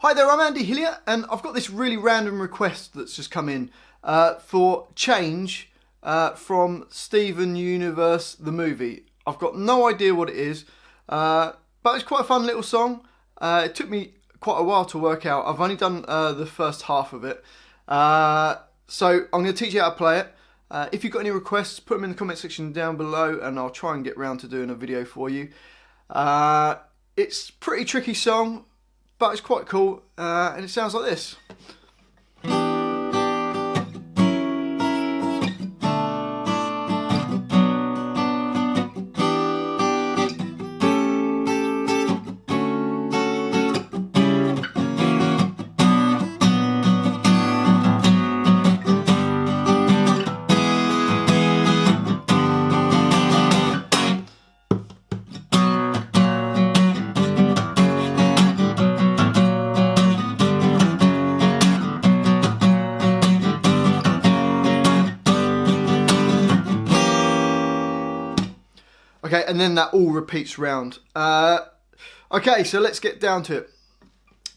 Hi there, I'm Andy Hillier, and I've got this really random request that's just come in for change from Steven Universe, the movie. I've got no idea what it is, but it's quite a fun little song. It took me quite a while to work out. I've only done the first half of it. So I'm going to teach you how to play it. If you've got any requests, put them in the comment section down below, and I'll try and get round to doing a video for you. It's a pretty tricky song, but it's quite cool, and it sounds like this. Okay, and then that all repeats round. Okay, so let's get down to it.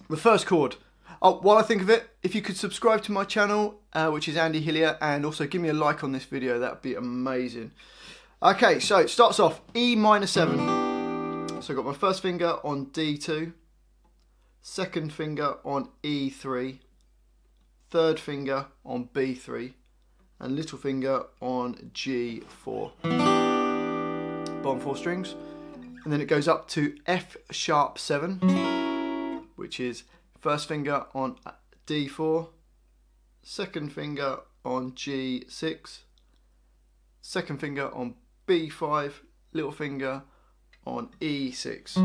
The first chord. Oh, while I think of it, if you could subscribe to my channel, which is Andy Hillier, and also give me a like on this video, that would be amazing. Okay, so it starts off E minor 7. So I've got my first finger on D2, second finger on E3, third finger on B3, and little finger on G4. Bottom 4 strings, and then it goes up to F sharp 7, which is first finger on D4, second finger on G6, second finger on B5, little finger on E6,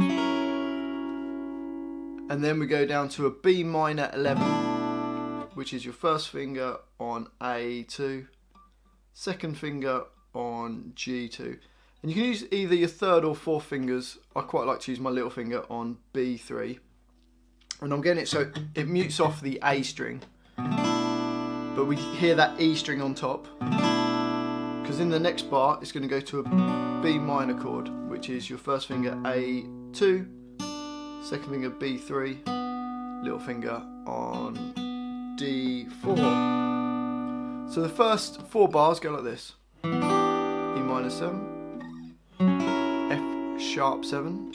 and then we go down to a B minor 11, which is your first finger on A2, second finger on G2. And you can use either your third or fourth fingers. I quite like to use my little finger on B3. And I'm getting it so it mutes off the A string. But we hear that E string on top. Because in the next bar, it's going to go to a B minor chord, which is your first finger A2, second finger B3, little finger on D4. So the first 4 bars go like this. E minor 7. F sharp 7,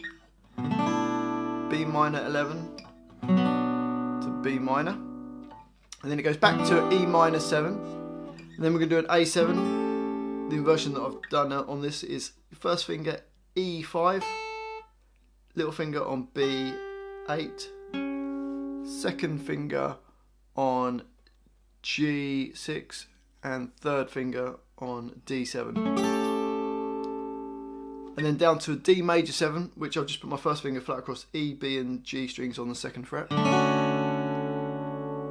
B minor 11 to B minor, and then it goes back to E minor 7, and then we're going to do an A7. The version that I've done on this is first finger E5, little finger on B8, second finger on G6, and third finger on D7. And then down to a D major 7, which I've just put my first finger flat across E, B and G strings on the 2nd fret.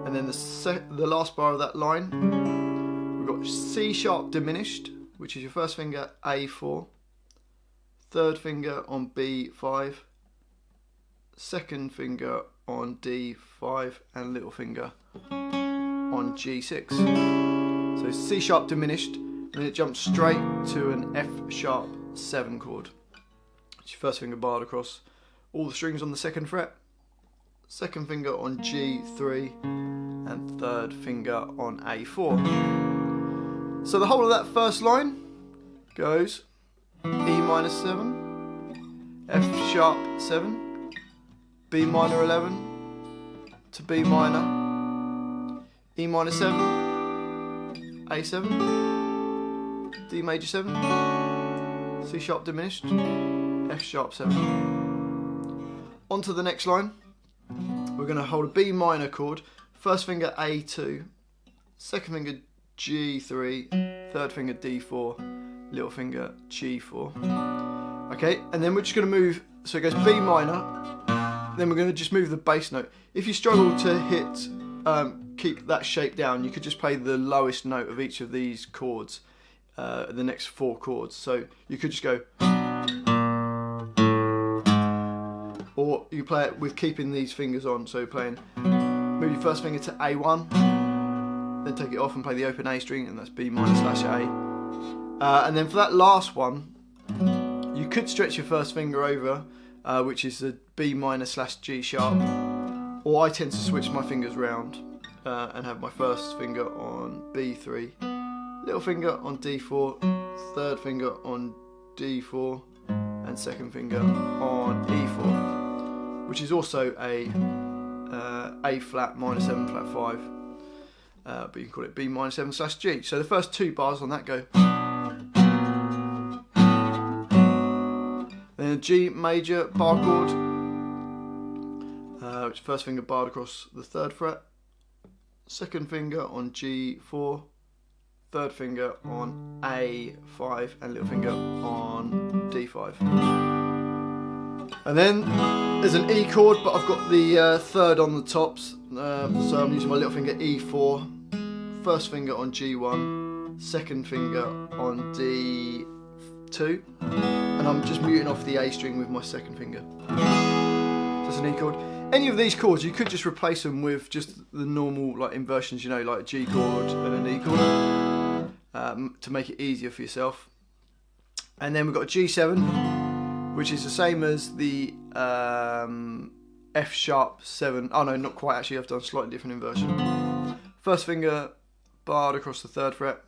And then the last bar of that line, we've got C sharp diminished, which is your first finger A4, third finger on B5, second finger on D5 and little finger on G6. So C sharp diminished, and then it jumps straight to an F sharp 7 chord. It's your first finger barred across all the strings on the 2nd fret, second finger on G3 and third finger on A4. So the whole of that first line goes E minor 7, F sharp 7, B minor 11 to B minor, E minor 7, A7, D major 7, C sharp diminished, F sharp 7. On to the next line. We're going to hold a B minor chord, first finger A2, second finger G3, third finger D4, little finger G4. Okay, and then we're just going to move, so it goes B minor, then we're going to just move the bass note. If you struggle to hit, keep that shape down, you could just play the lowest note of each of these chords. The next 4 chords, so you could just go, or you play it with keeping these fingers on, so you're playing, move your first finger to A1, then take it off and play the open A string, and that's B minor slash A. And then for that last one, you could stretch your first finger over, which is the B minor slash G sharp, or I tend to switch my fingers round and have my first finger on B3, little finger on D4, third finger on D4, and second finger on E4, which is also a flat minor 7 flat 5, but you can call it B minor 7 / G. So the first 2 bars on that go. Then a G major bar chord, which first finger barred across the 3rd fret, second finger on G4, third finger on A5, and little finger on D5. And then there's an E chord, but I've got the 3rd on the tops, so I'm using my little finger E4, first finger on G1, second finger on D2, and I'm just muting off the A string with my second finger. So that's an E chord. Any of these chords, you could just replace them with just the normal like inversions, you know, like a G chord and an E chord, to make it easier for yourself. And then we've got a G7, which is the same as the F sharp 7. Oh no, not quite actually, I've done a slightly different inversion. First finger barred across the 3rd fret,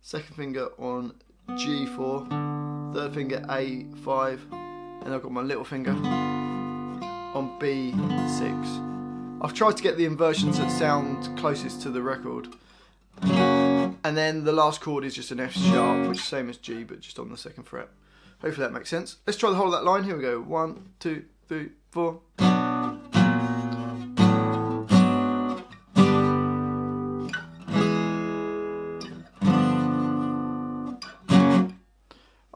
second finger on G4, third finger A5, and I've got my little finger on B6. I've tried to get the inversions that sound closest to the record. And then the last chord is just an F sharp, which is the same as G, but just on the 2nd fret. Hopefully that makes sense. Let's try the whole of that line. Here we go. 1, 2, 3, 4.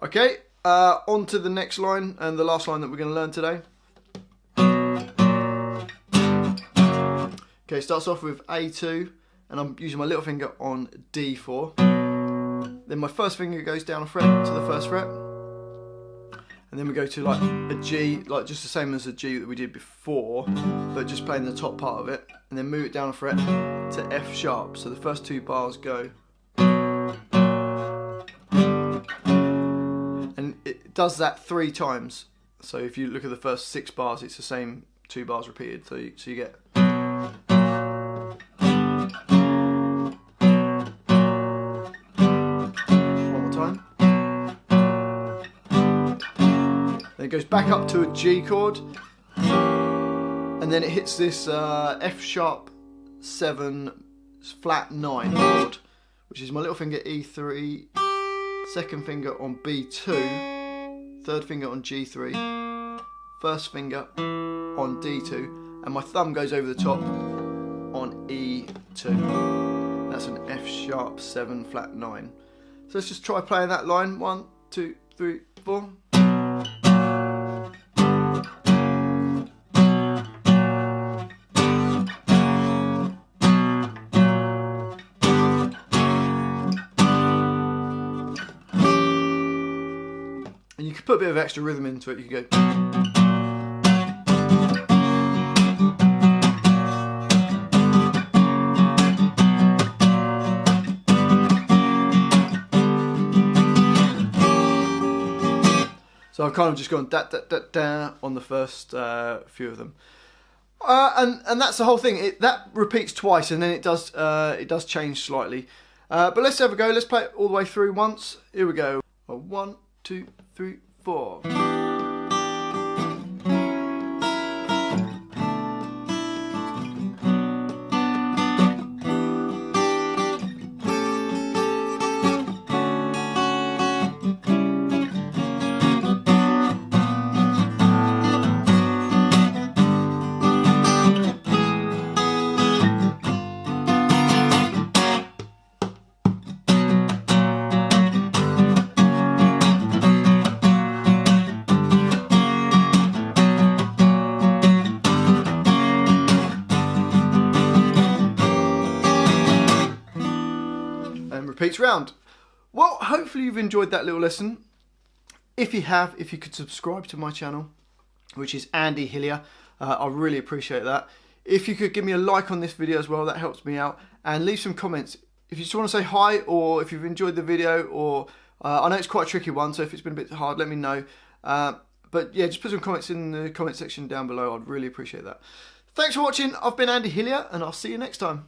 Okay, on to the next line, and the last line that we're going to learn today. Okay, starts off with A2, and I'm using my little finger on D4. Then my first finger goes down a fret to the 1st fret. And then we go to like a G, like just the same as the G that we did before, but just playing the top part of it. And then move it down a fret to F sharp. So the first 2 bars go. And it does that 3 times. So if you look at the first 6 bars, it's the same 2 bars repeated. So you get. Then it goes back up to a G chord, and then it hits this F sharp 7 flat 9 chord, which is my little finger E3, second finger on B2, third finger on G3, first finger on D2, and my thumb goes over the top on E2. That's an F sharp 7 flat 9. So let's just try playing that line. 1, 2, 3, 4. And you can put a bit of extra rhythm into it. You can go. So I've kind of just gone da da da da on the first few of them, and that's the whole thing. That repeats twice, and then it does change slightly. But let's have a go. Let's play it all the way through once. Here we go. 1, 2, 3, 4. Repeats round. Well, hopefully you've enjoyed that little lesson. If you have, if you could subscribe to my channel, which is Andy Hillier, I really appreciate that. If you could give me a like on this video as well, that helps me out, and leave some comments. If you just want to say hi, or if you've enjoyed the video, or I know it's quite a tricky one, so if it's been a bit hard, let me know. But yeah, just put some comments in the comment section down below. I'd really appreciate that. Thanks for watching. I've been Andy Hillier, and I'll see you next time.